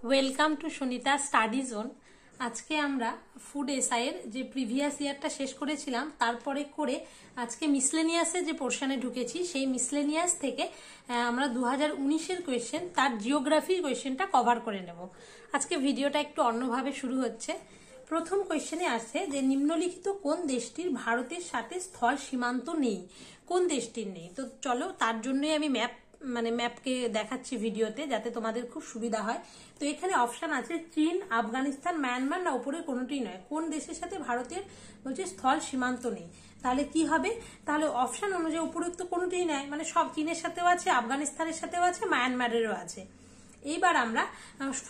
Welcome to Sunita study zone. আজকে আমরা food এসআইয়ের যে প্রিভিয়াস ইয়ারটা শেষ করেছিলাম তারপরে করে আজকে মিসলেনিয়াসের যে পোর্শনে ঢুকেছি সেই মিসলেনিয়াস থেকে আমরা 2019-এর কোয়েশ্চেন তার জিওগ্রাফির কোয়েশ্চেনটা কভার করে নেব। আজকে ভিডিওটা একটু অন্যভাবে শুরু হচ্ছে। প্রথম কোয়েশ্চেনে আছে যে নিম্নলিখিত কোন দেশটির ভারতের সাথে স্থল সীমান্ত নেই, কোন দেশটির নেই। তো চলো তার জন্যই আমি ম্যাপকে দেখাচ্ছি ভিডিওতে যাতে তোমাদের খুব সুবিধা হয়। তো এখানে অপশন আছে চীন, আফগানিস্তান, মায়ানমার, না উপরে কোনোটি নয়। কোন দেশের সাথে ভারতের বলছে স্থল সীমান্ত নেই, তাহলে কি হবে? তাহলে অপশন অনুযায়ী উপরোক্ত কোনোটি নয়, মানে সব চীনের সাথেও আছে, আফগানিস্তানের সাথেও আছে, মায়ানমারেরও আছে। এইবার আমরা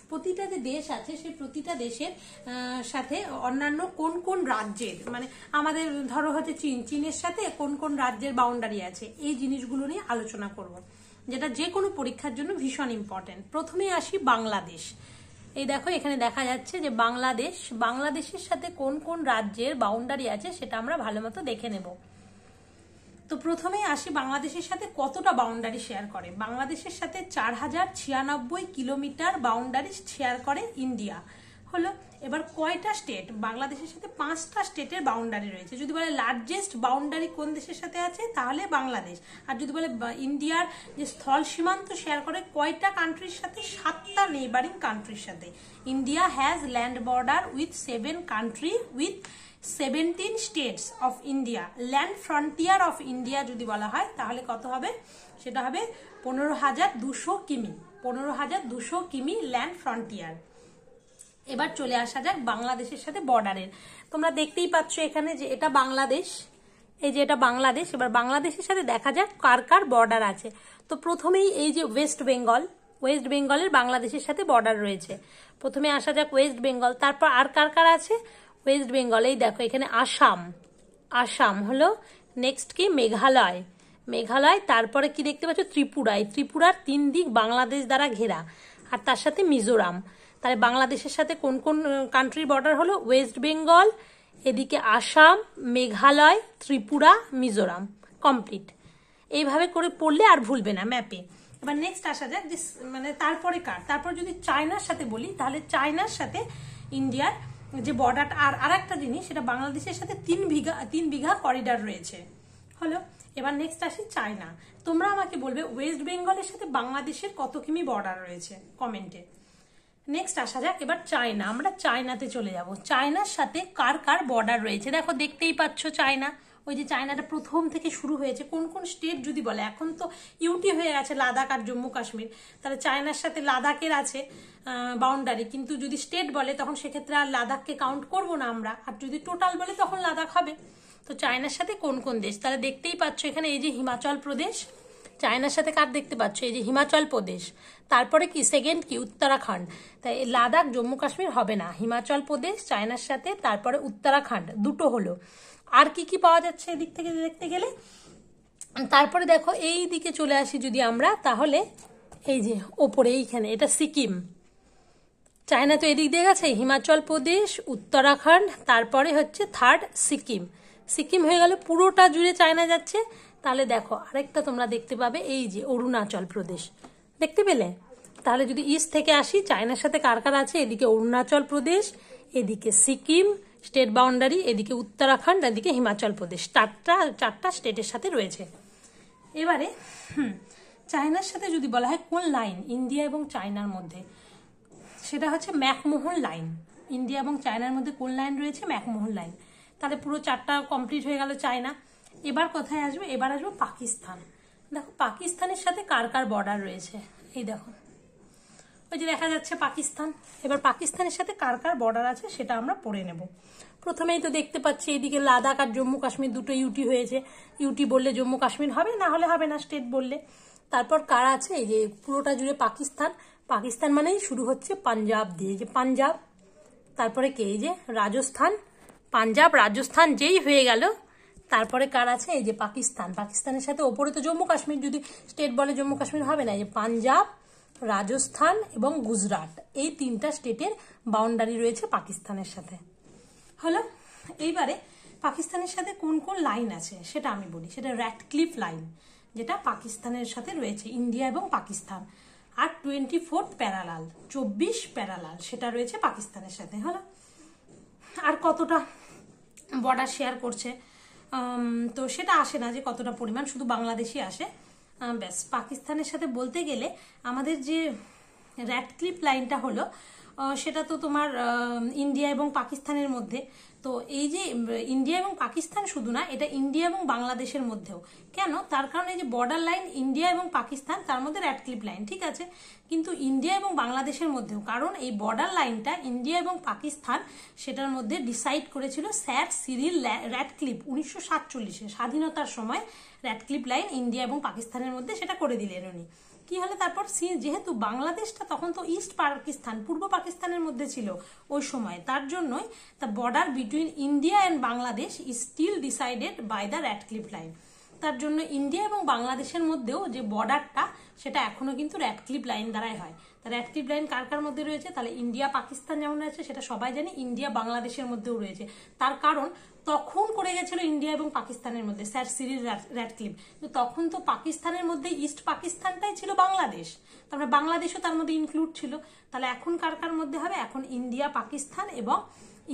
প্রতিটা যে দেশ আছে সেই প্রতিটা দেশের সাথে অন্যান্য কোন কোন রাজ্যের, মানে আমাদের ধরো হচ্ছে চীনের সাথে কোন কোন রাজ্যের বাউন্ডারি আছে, এই জিনিসগুলো নিয়ে আলোচনা করব, যেটা যে কোনো পরীক্ষার জন্য ভীষণ ইম্পর্টেন্ট। প্রথমে আসি বাংলাদেশ। এই দেখো এখানে দেখা যাচ্ছে যে বাংলাদেশের সাথে কোন কোন রাজ্যের বাউন্ডারি আছে সেটা আমরা ভালো মতো দেখে নেব। তো প্রথমে আসি বাংলাদেশের সাথে কতটা বাউন্ডারি শেয়ার করে। বাংলাদেশের সাথে 4096 কিলোমিটার বাউন্ডারি শেয়ার করে ইন্ডিয়া। হলো, এবার কয়টা স্টেট? বাংলাদেশের সাথে 5টা স্টেটের বাউন্ডারি রয়েছে। যদি বলে লার্জেস্ট বাউন্ডারি কোন দেশের সাথে আছে তাহলে বাংলাদেশ। আর যদি বলে ইন্ডিয়ার যে স্থল সীমান্ত শেয়ার করে কয়টা কান্ট্রির সাথে, 7টা নেইবারিং কান্ট্রির সাথে। India has land border with 7 country with 17 states of India. Land frontier of India যদি বলা হয় তাহলে কত হবে? সেটা হবে 15,200 কিমি। 15,200 কিমি ল্যান্ড ফ্রন্টিয়ার। এবার চলে আসা যাক বাংলাদেশের সাথে বর্ডারের। তোমরা দেখতেই পাচ্ছ এখানে যে এটা বাংলাদেশ, এই যে এটা বাংলাদেশ। এবার বাংলাদেশের সাথে দেখা যাক কার কার বর্ডার আছে। তো প্রথমেই এই যে ওয়েস্ট বেঙ্গলের বাংলাদেশের সাথে বর্ডার রয়েছে। প্রথমে আসা যাক ওয়েস্ট বেঙ্গল, তারপর আর কার কার আছে ওয়েস্ট বেঙ্গল। এই দেখো এখানে আসাম হলো, নেক্সট কি মেঘালয়, তারপরে কি দেখতে পাচ্ছ ত্রিপুরার 3 দিক বাংলাদেশ দ্বারা ঘেরা, আর তার সাথে মিজোরাম। তাহলে বাংলাদেশের সাথে কোন কোন কান্ট্রির বর্ডার হলো? ওয়েস্ট বেঙ্গল, এদিকে আসাম, মেঘালয়, ত্রিপুরা, মিজোরাম। কমপ্লিট। এইভাবে করে পড়লে আর ভুলবে না ম্যাপে। এবার নেক্সট আসা যাক যে মানে তারপরে কার। তারপর যদি চায়নার সাথে বলি তাহলে চায়নার সাথে ইন্ডিয়ার যে বর্ডারটা, আর একটা জিনিস, সেটা বাংলাদেশের সাথে 3 বিঘা করিডর রয়েছে। হলো, এবার নেক্সট আসি চায়না। তোমরা আমাকে বলবে ওয়েস্ট বেঙ্গলের সাথে বাংলাদেশের কত কিমি বর্ডার রয়েছে কমেন্টে। নেক্সট আসা যাক এবার চায়না। আমরা চায়নাতে চলে যাব। চায়নার সাথে কার কার বর্ডার রয়েছে দেখো, দেখতেই পাচ্ছ চায়না। ওই যে চায়নাটা প্রথম থেকে শুরু হয়েছে। কোন কোন স্টেট যদি বলে, এখন তো ইউটি হয়ে গেছে লাদাখ আর জম্মু কাশ্মীর, তাহলে চায়নার সাথে লাদাখের আছে বাউন্ডারি। কিন্তু যদি স্টেট বলে তখন সেক্ষেত্রে আর লাদাখকে কাউন্ট করব না আমরা, আর যদি টোটাল বলে তখন লাদাখ হবে। তো চায়নার সাথে কোন কোন দেশ, তাহলে দেখতেই পাচ্ছ এখানে এই যে হিমাচল প্রদেশ। চায়নার সাথে কার দেখতে পাচ্ছ? এই যে হিমাচল প্রদেশ। তারপরে কি সেকেন্ড কি উত্তরাখণ্ড। তাই লাদাখ জম্মু কাশ্মীর হবে না, হিমাচল প্রদেশ চায়নার সাথে, তারপরে উত্তরাখণ্ড, দুটো হলো। আর কি কি পাওয়া যাচ্ছে এদিক থেকে দেখতে গেলে? তারপরে দেখো এই দিকে চলে আসি যদি আমরা, তাহলে এই যে ওপরে এইখানে এটা সিকিম। চায়না তো এদিক দিয়ে গেছে, হিমাচল প্রদেশ, উত্তরাখণ্ড, তারপরে হচ্ছে থার্ড সিকিম হয়ে গেল। পুরোটা জুড়ে চায়না যাচ্ছে। তাহলে দেখো আরেকটা তোমরা দেখতে পাবে, এই যে অরুণাচল প্রদেশ, দেখতে পেলে? তাহলে যদি ইস্ট থেকে আসি, চায়নার সাথে কার কার আছে? এদিকে অরুণাচল প্রদেশ, এদিকে সিকিম স্টেট বাউন্ডারি, এদিকে উত্তরাখণ্ড, এদিকে হিমাচল প্রদেশ। চারটা স্টেটের সাথে রয়েছে। এবারে চায়নার সাথে যদি বলা হয় কোন লাইন ইন্ডিয়া এবং চায়নার মধ্যে, সেটা হচ্ছে ম্যাকমোহন লাইন। ইন্ডিয়া এবং চায়নার মধ্যে কোন লাইন রয়েছে? McMahon line. তাহলে পুরো 4টা কমপ্লিট হয়ে গেল চায়না। এবার কোথায় আসবে? এবার আসবো পাকিস্তান। দেখো পাকিস্তানের সাথে কার কার বর্ডার রয়েছে, এই দেখো ওই যে দেখা যাচ্ছে পাকিস্তান। এবার পাকিস্তানের সাথে কার কার বর্ডার আছে সেটা আমরা পড়ে নেব। প্রথমেই তো দেখতে পাচ্ছি এদিকে লাদাখ আর জম্মু কাশ্মীর দুটো ইউটি হয়েছে। ইউটি বললে জম্মু কাশ্মীর হবে, না হলে হবে না স্টেট বললে। তারপর কার আছে? এই যে পুরোটা জুড়ে পাকিস্তান মানেই শুরু হচ্ছে পাঞ্জাব দিয়ে, যে পাঞ্জাব। তারপরে কে? এই যে রাজস্থান যেই হয়ে গেল, তারপরে কার আছে? এই যে পাকিস্তানের সাথে ওপরে তো জম্মু কাশ্মীর, যদি স্টেট বলে জম্মু কাশ্মীর হবে না। এই যে পাঞ্জাব, রাজস্থান এবং গুজরাট, এই 3টা স্টেটের বাউন্ডারি রয়েছে পাকিস্তানের সাথে। হলো, এইবারে পাকিস্তানের সাথে কোন কোন লাইন আছে সেটা আমি বলি। সেটা র্যাডক্লিফ লাইন, যেটা পাকিস্তানের সাথে রয়েছে, ইন্ডিয়া এবং পাকিস্তান। আর 24 প্যারালাল, 24 প্যারালাল সেটা রয়েছে পাকিস্তানের সাথে। হলো, আর কতটা বর্ডার শেয়ার করছে তো সেটা আসে না যে কতটা পরিমাণ, শুধু বাংলাদেশই আসে। ব্যাস, পাকিস্তানের সাথে বলতে গেলে আমাদের যে র্যাডক্লিফ লাইনটা হলো সেটা তো তোমার ইন্ডিয়া এবং পাকিস্তানের মধ্যে। তো এই যে ইন্ডিয়া এবং পাকিস্তান শুধু না, এটা ইন্ডিয়া এবং বাংলাদেশের মধ্যেও। কেন? তার কারণ এই যে বর্ডার লাইন ইন্ডিয়া এবং পাকিস্তান, তার মধ্যে র্যাডক্লিফ লাইন, ঠিক আছে, কিন্তু ইন্ডিয়া এবং বাংলাদেশের মধ্যেও, কারণ এই বর্ডার লাইনটা ইন্ডিয়া এবং পাকিস্তান সেটার মধ্যে ডিসাইড করেছিল স্যার সিরিল র্যাডক্লিফ 1947-এ স্বাধীনতার সময়। র্যাডক্লিফ লাইন ইন্ডিয়া এবং পাকিস্তানের মধ্যে সেটা করে দিলেন উনি। কি হলে তারপর যেহেতু বাংলাদেশটা তখন তো ইস্ট পাকিস্তান, পূর্ব পাকিস্তানের মধ্যে ছিল ওই সময়, তার জন্যই the border between India and Bangladesh is still decided by the Radcliffe line. তার জন্য ইন্ডিয়া এবং বাংলাদেশের মধ্যেও যে বর্ডারটা সেটা এখনো কিন্তু র্যাডক্লিফ লাইন দ্বারাই হয়। তা র্যাডক্লিফ লাইন কার কার মধ্যে রয়েছে? তাহলে ইন্ডিয়া পাকিস্তান যেমন রয়েছে সেটা সবাই জানি, ইন্ডিয়া বাংলাদেশের মধ্যেও রয়েছে। তার কারণ তখন করে গেছিল ইন্ডিয়া এবং পাকিস্তানের মধ্যে স্যার সিরিল র্যাডক্লিফ, তো তখন তো পাকিস্তানের মধ্যে ইস্ট পাকিস্তানটাই ছিল বাংলাদেশ, তারপরে বাংলাদেশও তার মধ্যে ইনক্লুড ছিল। তাহলে এখন কার কার মধ্যে হবে? এখন ইন্ডিয়া পাকিস্তান এবং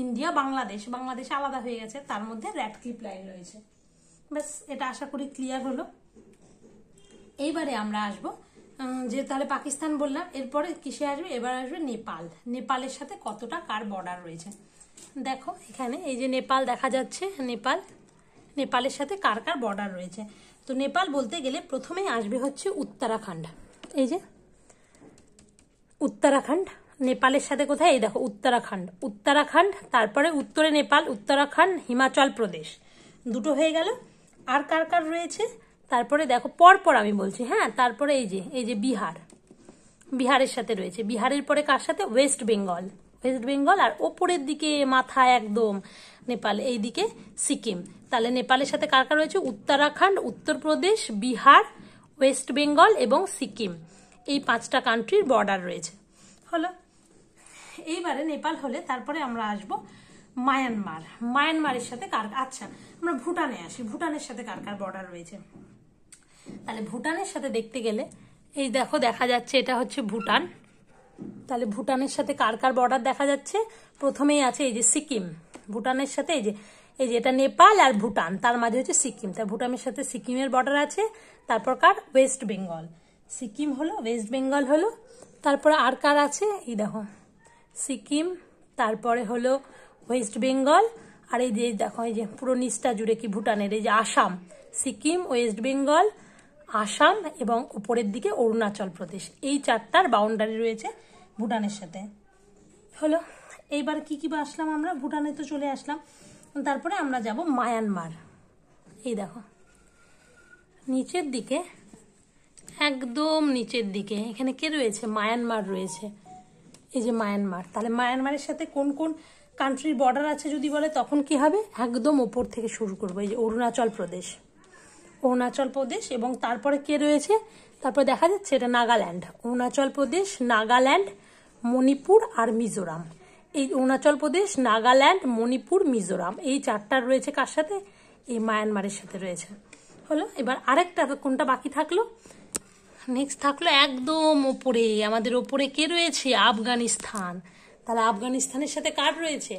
ইন্ডিয়া বাংলাদেশ, বাংলাদেশ আলাদা হয়ে গেছে, তার মধ্যে র্যাডক্লিফ লাইন রয়েছে। ব্যাস, এটা আশা করি ক্লিয়ার হলো। এইবারে আমরা আসবো যে তাহলে পাকিস্তান বললাম, এরপরে কিসে আসবে? এবার আসবে নেপাল। নেপালের সাথে কতটা কার বর্ডার রয়েছে দেখো এখানে, এই যে নেপাল দেখা যাচ্ছে, নেপালের সাথে কার কার বর্ডার রয়েছে। তো নেপাল বলতে গেলে প্রথমেই আসবে হচ্ছে উত্তরাখণ্ড। এই যে উত্তরাখণ্ড নেপালের সাথে কোথায়? এই দেখো উত্তরাখণ্ড, তারপরে উত্তরে নেপাল, উত্তরাখণ্ড, হিমাচল প্রদেশ, দুটো হয়ে গেল। আর কার কার রয়েছে? তারপরে দেখো পরপর আমি বলছি, হ্যাঁ, তারপরে এই যে বিহারের সাথে রয়েছে। বিহারের পরে কার সাথে? ওয়েস্ট বেঙ্গল, আর ওপরের দিকে মাথায় একদম নেপাল, এইদিকে সিকিম। তাহলে নেপালের সাথে কার কার রয়েছে? উত্তরাখণ্ড, উত্তরপ্রদেশ, বিহার, ওয়েস্ট বেঙ্গল এবং সিকিম, এই 5টা কান্ট্রির বর্ডার রয়েছে। হলো, এইবারে নেপাল হলে তারপরে আমরা আসবো মায়ানমারের সাথে কার, আচ্ছা আমরা ভুটানে আসি, ভুটানের সাথে কার কার বর্ডার রয়েছে। তাহলে ভুটানের সাথে দেখতে গেলে এই দেখো দেখা যাচ্ছে এটা হচ্ছে ভুটান। তাহলে ভুটানের সাথে কার কার বর্ডার দেখা যাচ্ছে? প্রথমেই আছে এই যে সিকিম, ভুটানের সাথে এই যে এটা নেপাল আর ভুটান, তার মাঝে হচ্ছে সিকিম, তাই ভুটানের সাথে সিকিমের বর্ডার আছে। তারপর কার? ওয়েস্ট বেঙ্গল, সিকিম হলো, ওয়েস্ট বেঙ্গল হলো, তারপরে আর কার আছে? এই দেখো সিকিম, তারপরে হলো ওয়েস্ট বেঙ্গল, আর এই যে দেখো এই যে পুরো নিচটা জুড়ে কি ভুটানের, এই যে আসাম, সিকিম, ওয়েস্ট বেঙ্গল, আসাম এবং উপরের দিকে অরুণাচল প্রদেশ, এই 4টার বাউন্ডারি রয়েছে ভুটানের সাথে। হলো, এইবার কি বা আসলাম আমরা? ভুটানে তো চলে আসলাম। তারপরে আমরা যাব মায়ানমার। এই দেখো নিচের দিকে, একদম নিচের দিকে এখানে কে রয়েছে? মায়ানমার রয়েছে, এই যে মায়ানমার। তাহলে মায়ানমারের সাথে কোন কোন কান্ট্রির বর্ডার আছে যদি বলে, তখন কি হবে? একদম ওপর থেকে শুরু করবো, এই যে অরুণাচল প্রদেশ, এবং তারপরে কে রয়েছে? তারপরে দেখা যাচ্ছে এটা নাগাল্যান্ড, অরুণাচল প্রদেশ, নাগাল্যান্ড, মণিপুর আর মিজোরাম। এই অরুণাচল প্রদেশ, নাগাল্যান্ড, মণিপুর, মিজোরাম, এই 4টার রয়েছে কার সাথে? এই মায়ানমারের সাথে রয়েছে। হলো, এবার আরেকটা কোনটা বাকি থাকলো? নেক্সট থাকলো একদম ওপরে, আমাদের ওপরে কে রয়েছে? আফগানিস্তান। তাহলে আফগানিস্তানের সাথে কার রয়েছে?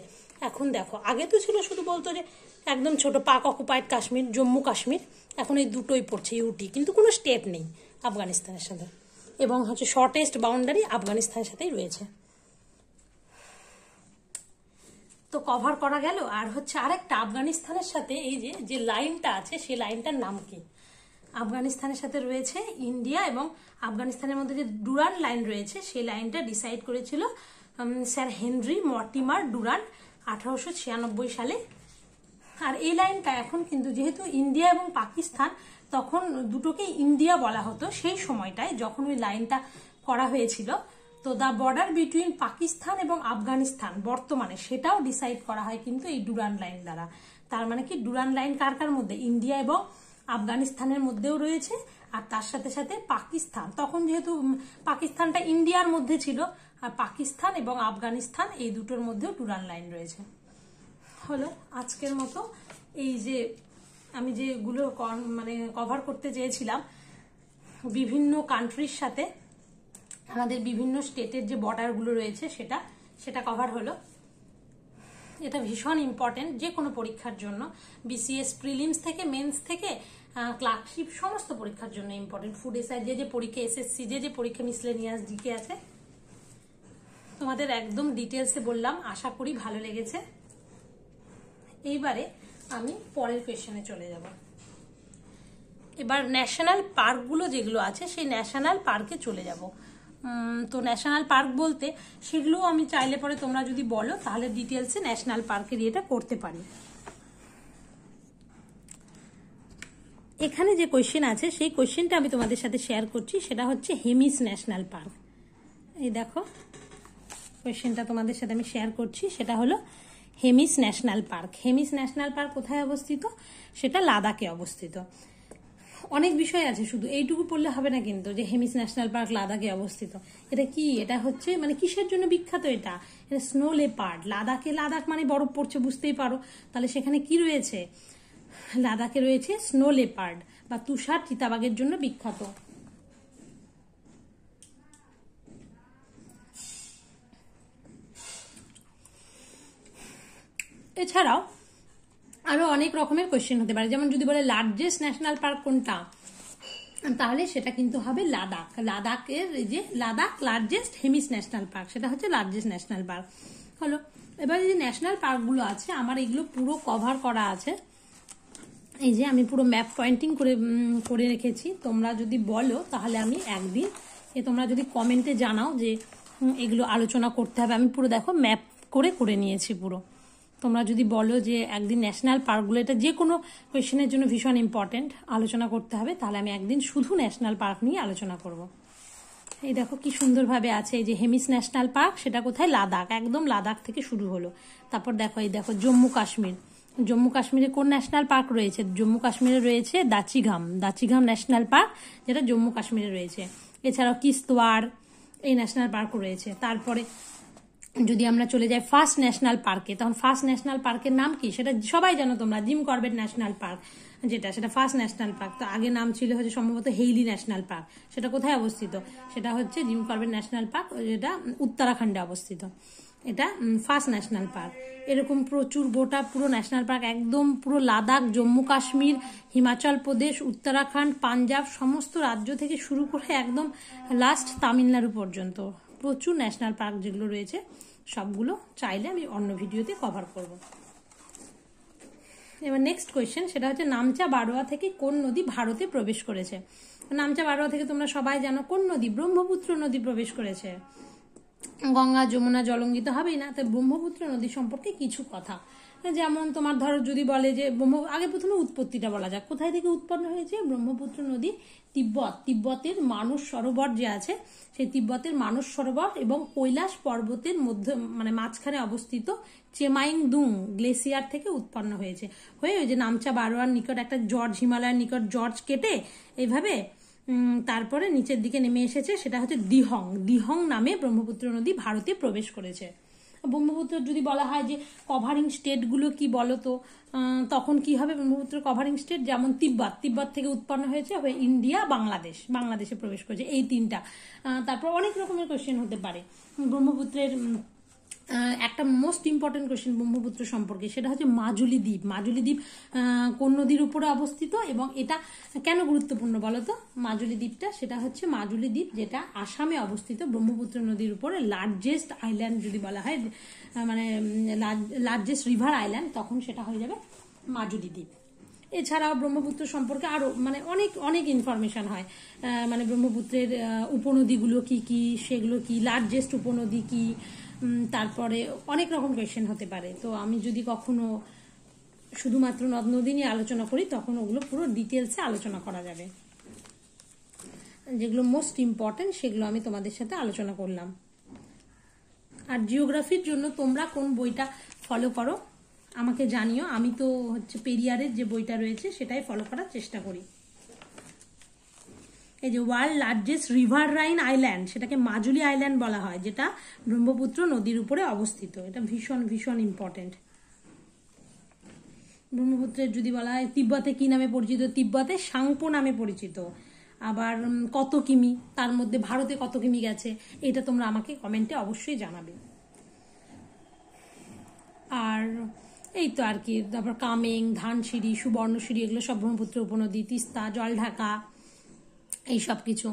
এখন দেখো আগে তো ছিল শুধু বলতো যে একদম ছোট পাক অকুপাইড কাশ্মীর, জম্মু কাশ্মীর, এখন এই দুটোই পড়ছে ইউটি, কিন্তু কোনো স্টেট নেই আফগানিস্তানের সাথে, এবং হচ্ছে শর্টেস্ট বাউন্ডারি আফগানিস্তানের সাথেই রয়েছে। তো কভার করা গেল। আর হচ্ছে আরেকটা আফগানিস্তানের সাথে এই যে লাইনটা আছে, সেই লাইনটার নাম কি? আফগানিস্তানের সাথে রয়েছে ইন্ডিয়া এবং আফগানিস্তানের মধ্যে যে ডুরান্ড লাইন রয়েছে, সেই লাইনটা ডিসাইড করেছিল স্যার হেনরি মর্টিমার ডুরান্ড 1896 সালে। আর এই লাইনটা এখন কিন্তু যেহেতু ইন্ডিয়া এবং পাকিস্তান, তখন দুটোকেই ইন্ডিয়া বলা হতো সেই সময়টায় যখন ওই লাইনটা করা হয়েছিল। তো দ্য বর্ডার বিটুইন পাকিস্তান এবং আফগানিস্তান বর্তমানে সেটাও ডিসাইড করা হয় কিন্তু এই ডুরান্ড লাইন দ্বারা। তার মানে কি ডুরান্ড লাইন কার কার মধ্যে? ইন্ডিয়া এবং আফগানিস্তানের মধ্যেও রয়েছে। আর তার সাথে সাথে পাকিস্তান, তখন যেহেতু পাকিস্তানটা ইন্ডিয়ার মধ্যে ছিল, আর পাকিস্তান এবং আফগানিস্তান এই দুটোর মধ্যেও ডুরান্ড লাইন রয়েছে। হলো, আজকের মতো এই যে আমি যেগুলো মানে কভার করতে চেয়েছিলাম বিভিন্ন কান্ট্রির সাথে আমাদের বিভিন্ন স্টেটের যে বর্ডারগুলো রয়েছে সেটা কভার হলো। এটা ভীষণ ইম্পর্টেন্ট যে কোনো পরীক্ষার জন্য, বিসিএস প্রিলিমস থেকে মেন্স থেকে ক্লার্কশিপ সমস্ত পরীক্ষার জন্য ইম্পর্টেন্ট। ফুড এসআই যে পরীক্ষা, এসএসসি যে পরীক্ষা, মিসলেনিয়াস জিকে আছে, তোমাদের একদম ডিটেলসে বললাম, আশা করি ভালো লেগেছে। এইবারে আমি পরের কোয়েশ্চেনে চলে যাব। এবার ন্যাশনাল পার্কগুলো যেগুলো আছে সেই ন্যাশনাল পার্কে চলে যাব। তো ন্যাশনাল পার্ক বলতে সেগুলো আমি চাইলে পরে তোমরা যদি বলো তাহলে ডিটেলসে ন্যাশনাল পার্কের ইয়েটা করতে পারি। এখানে যে কোয়েশ্চেন আছে সেই কোয়েশ্চেনটা আমি তোমাদের সাথে শেয়ার করছি, সেটা হচ্ছে হেমিস ন্যাশনাল পার্ক। এই দেখো কোয়েশ্চেনটা তোমাদের সাথে আমি শেয়ার করছি, সেটা হলো Hemis national park. Hemis national park কোথায় অবস্থিত? সেটা লাদাখে অবস্থিত। অনেক বিষয় আছে, শুধু এইটুকু পড়লে হবে না কিন্তু, যে হেমিস ন্যাশনাল পার্ক লাদাখে অবস্থিত। এটা কি, এটা হচ্ছে মানে কিসের জন্য বিখ্যাত? এটা স্নো লেপার্ড। লাদাখ মানে বরফ পড়ছে, বুঝতেই পারো। তাহলে সেখানে কি রয়েছে? লাদাখে রয়েছে স্নো লেপার্ড বা তুষার চিতাবাঘের জন্য বিখ্যাত। এছাড়াও আরো অনেক রকমের কোয়েশ্চেন হতে পারে, যেমন যদি বলে লার্জেস্ট ন্যাশনাল পার্ক কোনটা, তাহলে সেটা কিন্তু হবে লাদাখ। লাদাখের যে Ladakh largest Hemis national park, সেটা হচ্ছে লার্জেস্ট ন্যাশনাল পার্ক হলো। এবার যে ন্যাশনাল পার্কগুলো আছে আমার এগুলো পুরো কভার করা আছে, এই যে আমি পুরো ম্যাপ পয়েন্টিং করে রেখেছি। তোমরা যদি বলো তাহলে আমি একদিন, তোমরা যদি কমেন্টে জানাও যে এগুলো আলোচনা করতে হবে, আমি পুরো দেখো ম্যাপ করে নিয়েছি পুরো। তোমরা যদি বলো যে একদিন ন্যাশনাল পার্কগুলো, এটা যে কোনো কোয়েশ্চেনের জন্য ভীষণ ইম্পর্টেন্ট, আলোচনা করতে হবে, তাহলে আমি একদিন শুধু ন্যাশনাল পার্ক নিয়ে আলোচনা করব। এই দেখো কি সুন্দরভাবে আছে, এই যে হেমিস ন্যাশনাল পার্ক, সেটা কোথায়? লাদাখ, একদম লাদাখ থেকে শুরু হলো। তারপর দেখো এই দেখো জম্মু কাশ্মীর। জম্মু কাশ্মীরে কোন ন্যাশনাল পার্ক রয়েছে? জম্মু কাশ্মীরে রয়েছে দাচিগাম ন্যাশনাল পার্ক, যেটা জম্মু কাশ্মীরে রয়েছে। এছাড়াও কিস্তওয়াড় এই ন্যাশনাল পার্ক রয়েছে। তারপরে যদি আমরা চলে যাই ফার্স্ট ন্যাশনাল পার্কে, তখন ফার্স্ট ন্যাশনাল পার্কের নাম কি সেটা সবাই জানো তোমরা, জিম করবেট ন্যাশনাল পার্ক, সেটা ফার্স্ট ন্যাশনাল পার্ক। তো আগে নাম ছিল হচ্ছে সম্ভবত হেইলি ন্যাশনাল পার্ক। সেটা কোথায় অবস্থিত? সেটা হচ্ছে জিম করবেট ন্যাশনাল পার্ক, যেটা উত্তরাখণ্ডে অবস্থিত। এটা ফার্স্ট ন্যাশনাল পার্ক। এরকম প্রচুর গোটা পুরো ন্যাশনাল পার্ক, একদম পুরো লাদাখ, জম্মু কাশ্মীর, হিমাচল প্রদেশ, উত্তরাখণ্ড, পাঞ্জাব সমস্ত রাজ্য থেকে শুরু করে একদম লাস্ট তামিলনাড়ু পর্যন্ত প্রচুর ন্যাশনাল পার্ক যেগুলো রয়েছে সবগুলো চাইলে আমি অন্য ভিডিওতে কভার করব। এবার নেক্সট কোয়েশ্চেন, সেটা হচ্ছে নামচা বারোয়া থেকে কোন নদী ভারতে প্রবেশ করেছে? নামচা বারোয়া থেকে তোমরা সবাই জানো কোন নদী? ব্রহ্মপুত্র নদী প্রবেশ করেছে। গঙ্গা যমুনা জলঙ্গিত হবেই না, তাই ব্রহ্মপুত্র নদী সম্পর্কে কিছু কথা। যেমন তোমার ধরো যদি বলে যে আগে প্রথমে উৎপত্তিটা বলা যাক, কোথায় থেকে উৎপন্ন হয়েছে? ব্রহ্মপুত্র নদী তিব্বতের মানস সরোবর যে আছে, সেই তিব্বতের মানস সরোবর এবং কৈলাস পর্বতের মধ্যে মানে মাঝখানে অবস্থিত চেমাইংদুং গ্লেসিয়ার থেকে উৎপন্ন হয়েছে। ওই যে নামচা বারোয়ার নিকট একটা হিমালয়ের নিকট জর্জ কেটে এইভাবে তারপরে নিচের দিকে নেমে এসেছে, সেটা হচ্ছে দিহং নামে ব্রহ্মপুত্র নদী ভারতে প্রবেশ করেছে। ব্রহ্মপুত্র যদি বলা হয় যে কভারিং স্টেটগুলো কি বলো তো, তখন কি হবে? ব্রহ্মপুত্র কভারিং স্টেট যেমন তিব্বত থেকে উৎপন্ন হয়েছে, ইন্ডিয়া, বাংলাদেশে প্রবেশ করেছে, এই তিনটা। তারপর অনেক রকমের কোয়েশ্চেন হতে পারে ব্রহ্মপুত্রের। একটা মোস্ট ইম্পর্টেন্ট কোয়েশ্চেন ব্রহ্মপুত্র সম্পর্কে, সেটা হচ্ছে মাজুলি দ্বীপ। মাজুলি দ্বীপ কোন নদীর উপরে অবস্থিত এবং এটা কেন গুরুত্বপূর্ণ বলো তো? মাজুলি দ্বীপটা, সেটা হচ্ছে মাজুলি দ্বীপ যেটা আসামে অবস্থিত, ব্রহ্মপুত্র নদীর উপরে লার্জেস্ট আইল্যান্ড যদি বলা হয়, মানে লার্জেস্ট রিভার আইল্যান্ড, তখন সেটা হয়ে যাবে মাজুলি দ্বীপ। এছাড়াও ব্রহ্মপুত্র সম্পর্কে আরো মানে অনেক ইনফরমেশন হয়, মানে ব্রহ্মপুত্রের উপনদীগুলো কি কি, সেগুলো কি, লার্জেস্ট উপনদী কি, তারপরে অনেক রকম কোয়েশ্চেন হতে পারে। তো আমি যদি কখনো শুধুমাত্র নদ নদী নিয়ে আলোচনা করি তখন ওগুলো পুরো ডিটেলসে আলোচনা করা যাবে। যেগুলো মোস্ট ইম্পর্টেন্ট সেগুলো আমি তোমাদের সাথে আলোচনা করলাম। আর জিওগ্রাফির জন্য তোমরা কোন বইটা ফলো করো আমাকে জানিও। আমি তো হচ্ছে পেরিয়ারের যে বইটা রয়েছে সেটাই ফলো করার চেষ্টা করি। এই যে ওয়ার্ল্ড লার্জেস্ট রিভার রাইন আইল্যান্ড, সেটাকে মাজুলি আইল্যান্ড বলা হয়, যেটা ব্রহ্মপুত্র নদীর উপরে অবস্থিত। এটা ভীষণ ইম্পর্টেন্ট। ব্রহ্মপুত্রের যদি বলা হয় তিব্বতে কি নামে পরিচিত? তিব্বতে সাংপো নামে পরিচিত। আবার কত কিমি, তার মধ্যে ভারতে কত কিমি গেছে, এটা তোমরা আমাকে কমেন্টে অবশ্যই জানাবে। আর এই তো আর কি, তারপর কামেং, ধানসিঁড়ি, সুবর্ণসিঁড়ি, এগুলো সব ব্রহ্মপুত্র উপনদী, তিস্তা, জলঢাকা, এই সব কিছু।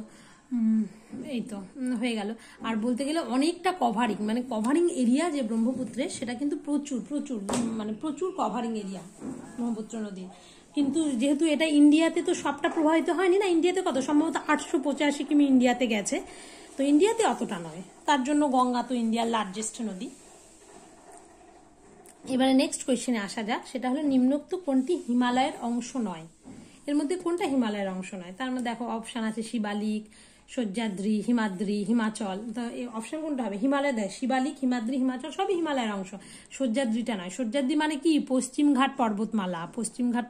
এই তো হয়ে গেল। আর বলতে গেলে অনেকটা কভারিং, মানে কভারিং এরিয়া যে ব্রহ্মপুত্রের, সেটা কিন্তু প্রচুর প্রচুর মানে প্রচুর কভারিং এরিয়া ব্রহ্মপুত্র নদীর। কিন্তু যেহেতু এটা ইন্ডিয়াতে তো সবটা প্রবাহিত হয়নি না, ইন্ডিয়াতে কত সম্ভবত 885 কিমি ইন্ডিয়াতে গেছে, তো ইন্ডিয়াতে অতটা নয়, তার জন্য গঙ্গা তো ইন্ডিয়ার লার্জেস্ট নদী। এবারে নেক্সট কোয়েশ্চেনে আসা যাক, সেটা হলো নিম্নোক্ত কোনটি হিমালয়ের অংশ নয়? এর মধ্যে কোনটা হিমালয়ের অংশ নয়? তার মধ্যে দেখো অপশান আছে শিবালিক, সহ্যাদ্রি, হিমাদ্রি, হিমাচল। তো এই অপশন কোনটা হবে? হিমালয় দেয়, শিবালিক, হিমাদ্রি, হিমাচল সবই হিমালয়ের অংশ, সহ্যাদ্রিটা নয়। সহ্যাদ্রি মানে কি? পশ্চিমঘাট পর্বতমালা, পশ্চিমঘাট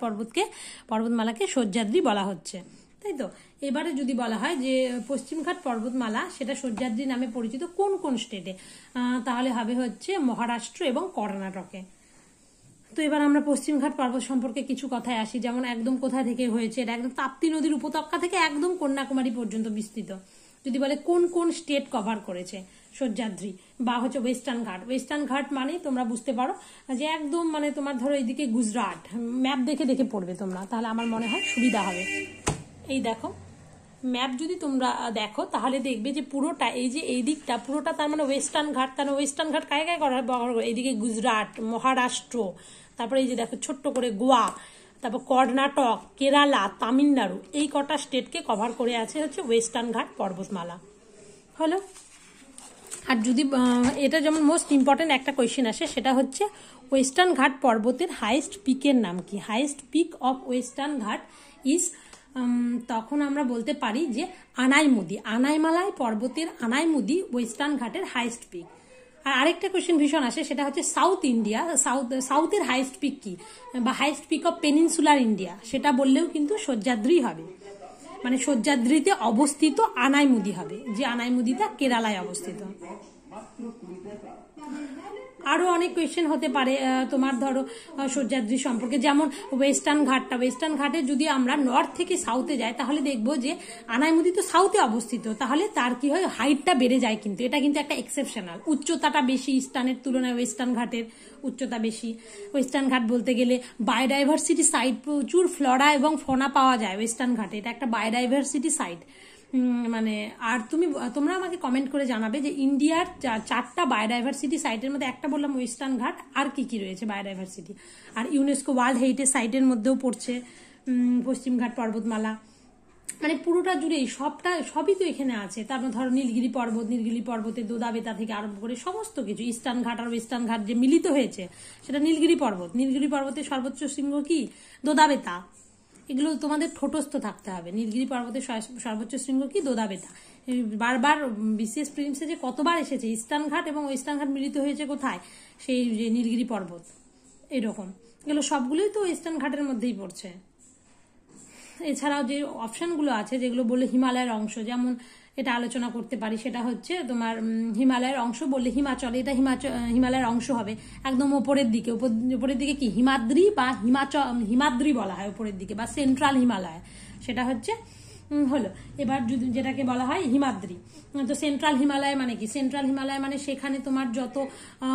পর্বতমালাকে সহ্যাদ্রি বলা হচ্ছে, তাই তো। এবারে যদি বলা হয় যে পশ্চিমঘাট পর্বতমালা সেটা সহ্যাদ্রি নামে পরিচিত কোন কোন স্টেটে, তাহলে হবে হচ্ছে মহারাষ্ট্র এবং কর্ণাটকে। তো এবার আমরা পশ্চিমঘাট পর্বত সম্পর্কে কিছু কথায় আসি, যেমন একদম কোথা থেকে হয়েছে, এটা একদম তাপ্তি নদীর উপত্যকা থেকে একদম কন্যাকুমারী পর্যন্ত বিস্তৃত। যদি বলে কোন কোন স্টেট কভার করেছে সহ্যাদ্রি, বা হচ্ছে ওয়েস্টার্ন ঘাট, ওয়েস্টার্ন ঘাট মানে তোমরা বুঝতে পারো যে একদম মানে তোমার ধরো এইদিকে গুজরাট, ম্যাপ দেখে দেখে পড়বে তোমরা, তাহলে আমার মনে হয় সুবিধা হবে। এই দেখো ম্যাপ যদি তোমরা দেখো তাহলে দেখবে যে পুরোটা এই যে এই দিকটা পুরোটা তার মানে ওয়েস্টার্ন ঘাট, তার ওয়েস্টার্ন ঘাট কায় কায় করার, এইদিকে গুজরাট, মহারাষ্ট্র, তারপরে এই যে দেখো ছোট্ট করে গোয়া, তারপর কর্ণাটক, কেরালা, তামিলনাড়ু, এই কটা স্টেটকে কভার করে আছে হচ্ছে ওয়েস্টার্ন ঘাট পর্বতমালা। হলো। আর যদি এটা যেমন মোস্ট ইম্পর্টেন্ট একটা কোয়েশ্চেন আসে, সেটা হচ্ছে ওয়েস্টার্ন ঘাট পর্বতের হাইয়েস্ট পিকের নাম কি? হাইয়েস্ট পিক অফ ওয়েস্টার্ন ঘাট ইজ, তখন আমরা বলতে পারি যে আনাইমুদি, আনাইমালাই পর্বতের আনাইমুদি ওয়েস্টার্ন ঘাটের হাইয়েস্ট পিক। আর আরেকটা কোয়েশ্চেন ভীষণ আসে, সেটা হচ্ছে সাউথ ইন্ডিয়া, সাউথের হাইয়েস্ট পিক কি, বা highest peak of peninsular India, সেটা বললেও কিন্তু সহ্যাদ্রি হবে, মানে সহ্যাদ্রিতে অবস্থিত আনাইমুদি হবে, যে আনাইমুদিটা কেরালায় অবস্থিত। আরো অনেক কোয়েশ্চেন হতে পারে তোমার ধরো সহ্যাদ্রি সম্পর্কে, যেমন ওয়েস্টার্ন ঘাটটা, ওয়েস্টার্ন ঘাটে যদি আমরা নর্থ থেকে সাউথে যাই তাহলে দেখবো যে আনাইমুদি তো সাউথে অবস্থিত, তাহলে তার কি হয়, হাইটটা বেড়ে যায়, কিন্তু এটা কিন্তু একটা এক্সেপশনাল, উচ্চতাটা বেশি ইস্টার্নের তুলনায়, ওয়েস্টার্ন ঘাটের উচ্চতা বেশি। ওয়েস্টার্ন ঘাট বলতে গেলে বায়োডাইভার্সিটি সাইট, প্রচুর ফ্লোরা এবং ফোনা পাওয়া যায় ওয়েস্টার্ন ঘাটে, এটা একটা বায়োডাইভার্সিটি সাইট। মানে আর তোমরা আমাকে কমেন্ট করে জানাবে যে ইন্ডিয়ার 4টা বায়োডাইভার্সিটি সাইটের মধ্যে একটা বললাম ওয়েস্টার্ন ঘাট, আর কি কি রয়েছে বায়োডাইভার্সিটি। আর ইউনেস্কো ওয়ার্ল্ড হেরিটেজ সাইটের মধ্যেও পড়ছে পশ্চিমঘাট পর্বতমালা, মানে পুরোটা জুড়েই সবই তো এখানে আছে। তারপর ধরো নীলগিরি পর্বত, নীলগিরি পর্বতে দোদাবেতা থেকে আরম্ভ করে সমস্ত কিছু, ইস্টার্ন ঘাট আর ওয়েস্টার্ন ঘাট যে মিলিত হয়েছে সেটা নীলগিরি পর্বত। নীলগিরি পর্বতের সর্বোচ্চ শৃঙ্গ কি? দোদাবেতা। এগুলো তোমাদের ঠোঁটস্থ থাকতে হবে। নীলগিরি পর্বতের সর্বোচ্চ শৃঙ্গ কি? দোদাবেতা। বারবার বিসিএস প্রিলিমসে যে কতবার এসেছে, ইস্টার্ন ঘাট এবং ওয়েস্টার্ন ঘাট মিলিত হয়েছে কোথায়? সেই যে নীলগিরি পর্বত। এরকম এগুলো সবগুলোই তো ওয়েস্টার্ন ঘাটের মধ্যেই পড়ছে। এছাড়াও যে অপশনগুলো আছে যেগুলো বললে হিমালয়ের অংশ, যেমন এটা আলোচনা করতে পারি, সেটা হচ্ছে তোমার হিমালয়ের অংশ বললে হিমাচল, এটা হিমালয়ের অংশ হবে একদম ওপরের দিকে। উপরের দিকে কি? হিমাদ্রি বা হিমাদ্রি বলা হয় উপরের দিকে, বা সেন্ট্রাল হিমালয়, সেটা হচ্ছে হলো। এবার যদি যেটাকে বলা হয় হিমাদ্রি, তো সেন্ট্রাল হিমালয় মানে কি? সেন্ট্রাল হিমালয় মানে সেখানে তোমার যত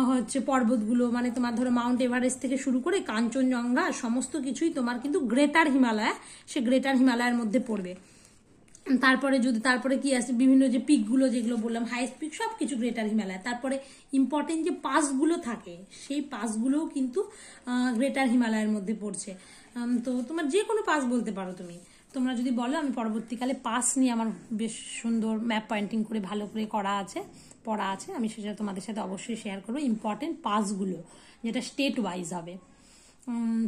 হচ্ছে পর্বতগুলো, মানে তোমার ধরো মাউন্ট এভারেস্ট থেকে শুরু করে কাঞ্চনজঙ্ঘা সমস্ত কিছুই তোমার কিন্তু গ্রেটার হিমালয়, সে গ্রেটার হিমালয়ের মধ্যে পড়বে। তারপরে কি আছে, বিভিন্ন যে পিকগুলো যেগুলো বললাম হাইস্ট পিক, সবকিছু গ্রেটার হিমালয়। তারপরে ইম্পর্টেন্ট যে পাসগুলো থাকে, সেই পাসগুলোও কিন্তু গ্রেটার হিমালয়ের মধ্যে পড়ছে। তো তোমার যে কোনো পাস বলতে পারো তোমরা যদি বলো, আমি পরবর্তীকালে পাস নিয়ে আমার বেশ সুন্দর ম্যাপ পয়েন্টিং করে ভালো করে পড়া আছে, আমি সেটা তোমাদের সাথে অবশ্যই শেয়ার করবো। ইম্পর্টেন্ট পাসগুলো যেটা স্টেট ওয়াইজ হবে,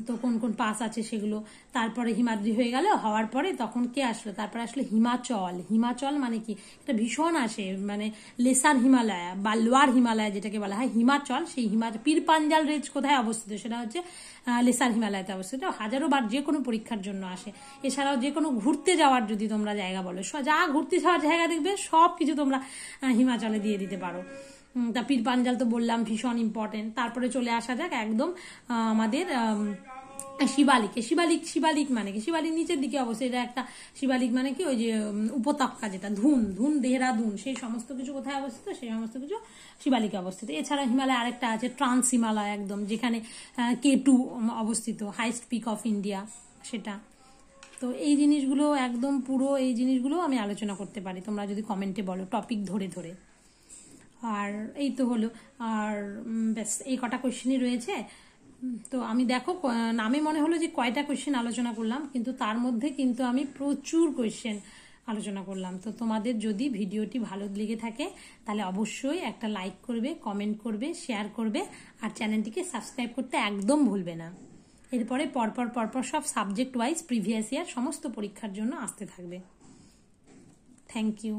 তো কোন কোন পাস আছে সেগুলো। তারপরে হিমাদ্রি হয়ে গেল, হওয়ার পরে তখন কে আসলো? তারপরে আসলো হিমাচল। হিমাচল মানে কি? এটা ভীষণ আসে, মানে লেসার হিমালয় বা লোয়ার হিমালয় যেটাকে বলা হয় হিমাচল। সেই হিমাচল পীর পাঞ্জাল রেঞ্জ কোথায় অবস্থিত? সেটা হচ্ছে লেসার হিমালয়তে অবস্থিত। হাজারো বার যে কোনো পরীক্ষার জন্য আসে। এছাড়াও যে কোনো ঘুরতে যাওয়ার যদি তোমরা জায়গা বলো, যা ঘুরতে যাওয়ার জায়গা দেখবে সব কিছু তোমরা হিমাচলে দিয়ে দিতে পারো। তা পীর পাঞ্জাল তো বললাম ভীষণ ইম্পর্টেন্ট। তারপরে চলে আসা যাক একদম আমাদের শিবালিক মানে কি, শিবালিক নিচের দিকে অবশ্যই, এটা একটা শিবালিক মানে কি ওই যে উপত্যকা, যেটা ধুন দেহরাদুন, সেই সমস্ত কিছু কোথায় অবস্থিত, সেই সমস্ত কিছু শিবালিকে অবস্থিত। এছাড়া হিমালয় আরেকটা আছে ট্রান্স হিমালয়, একদম যেখানে K2 অবস্থিত, হাইস্ট পিক অফ ইন্ডিয়া সেটা। তো এই জিনিসগুলো একদম পুরো এই জিনিসগুলো আমি আলোচনা করতে পারি, তোমরা যদি কমেন্টে বলো টপিক ধরে ধরে। আর এই তো হলো, আর ব্যাস এই কটা কোয়েশ্চেনই রয়েছে। তো আমি দেখো নামে মনে হলো যে কয়টা কোয়েশ্চেন আলোচনা করলাম, কিন্তু তার মধ্যে কিন্তু আমি প্রচুর কোয়েশ্চেন আলোচনা করলাম। তো তোমাদের যদি ভিডিওটি ভালো লেগে থাকে তাহলে অবশ্যই একটা লাইক করবে, কমেন্ট করবে, শেয়ার করবে, আর চ্যানেলটিকে সাবস্ক্রাইব করতে একদম ভুলবে না। এরপরে পরপর সব সাবজেক্ট ওয়াইজ প্রিভিয়াস ইয়ার সমস্ত পরীক্ষার জন্য আসতে থাকবে। Thank you.